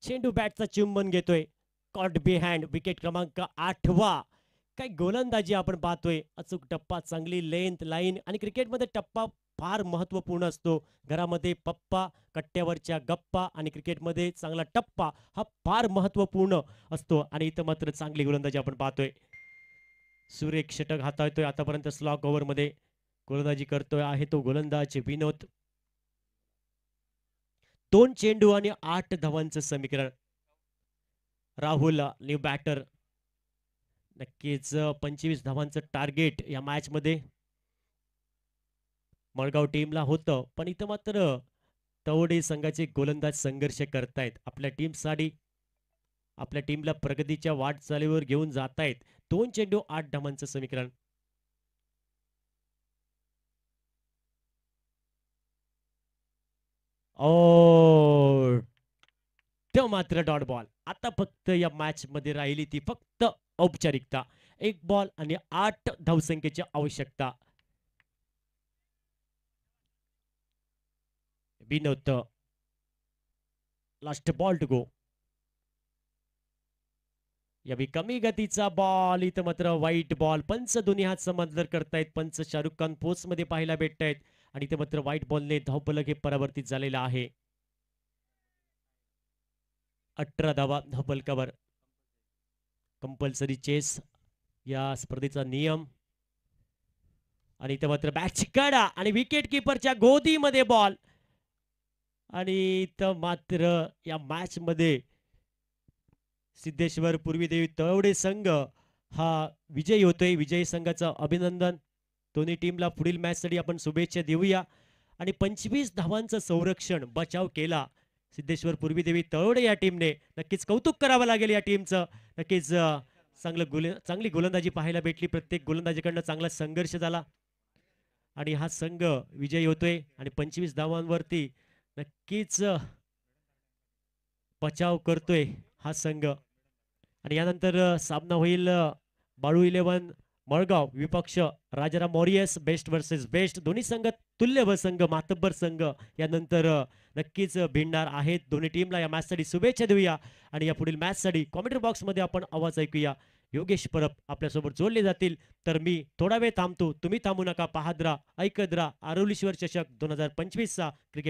चेंडू बॅटचा चुंबन घेतोय. Cot behind. विकेट क्रमांक 8वा. काय गोलंदाजी आपण पाहतोय. अचूक टप्पा. चांगली लेंथ लाईन. आणि क्रिकेटमध्ये टप्पा फार महत्वपूर्ण असतो. घरामध्ये पप्पा कट्ट्यावरच्या गप्पा आणि क्रिकेटमध्ये चांगला टप्पा हा फार महत्वपूर्ण असतो. आणि इथं मात्र चांगली गोलंदाजी आपण पाहतोय. सुरेख षटक हाताळतोय आतापर्यंत स्लॉग ओव्हर मध्ये. गोलंदाजी करतोय आहे तो गोलंदाज विनोद. 2 चेंडू आणि 8 धावांचं समीकरण. Rahul new batter. नक्कीच 25 धावांचं टार्गेट या मॅच मध्ये मळगाव टीमला होतं. पण इथं मात्र तवडे संघाचे गोलंदाज संघर्ष करतायत. आपल्या टीमसाठी आपल्या टीमला प्रगतीच्या वाटचालीवर घेऊन जातायत. 2 चेंडू 8 धावांचं समीकरण. ओ तो मात्र डॉट बॉल. आता फक्त या मॅच मध्ये राहिली ती फक्त औपचारिकता. 1 बॉल आणि 8 धावसंख्येची आवश्यकता. Vinod. Last ball to go. यावी कमी गतीचा बॉल. इथं मात्र वाईट बॉल. पंच दोन्ही हात समांतर करतायत. पंच शाहरुख खान पोस्ट मध्ये पाहायला भेटतायत. आणि इथे मात्र व्हाईट बॉलने धावफलक हे परावर्तित झालेला आहे. 18 धावा धावफलकावर. कंपल्सरी चेस या स्पर्धेचा नियम. आणि इथे मात्र बॅटची कडा आणि विकेट किपरच्या गोदीमध्ये बॉल. आणि इथं मात्र या मॅच मध्ये सिद्धेश्वर पूर्वी देवी तळवडे संघ हा विजयी होतोय. विजयी संघाचं अभिनंदन. दोन्ही टीमला पुढील मॅच साठी आपण शुभेच्छा देऊया. आणि 25 धावांचं संरक्षण बचाव केला सिद्धेश्वर पूर्वी देवी तळवडे या टीमने. नक्कीच कौतुक करावं लागेल या टीमचं. नक्कीच चांगली गोलंदाजी पाहायला भेटली. प्रत्येक गोलंदाजीकडनं चांगला संघर्ष झाला आणि हा संघ विजयी होतोय. आणि 25 धावांवरती नक्कीच बचाव करतोय हा संघ. आणि यानंतर सामना होईल बाळू 11 मळगाव विपक्ष राजाराम मॉरियस बेस्ट वर्सेस बेस्ट. दोन्ही संघ तुल्यबळ संघ, मातब्बर संघ यानंतर नक्कीच भिडणार आहेत. दोन्ही टीमला या मॅचसाठी शुभेच्छा देऊया आणि या पुढील मॅचसाठी कॉमेंट्री बॉक्समध्ये आपण आवाज ऐकूया. योगेश परब आपल्यासोबत जोडले जातील. तर मी थोडा वेळ थांबतो, तुम्ही थांबू नका. पाहत राहा, ऐकत राहा. आरोलीश्वर चषक 2025 चा क्रिकेट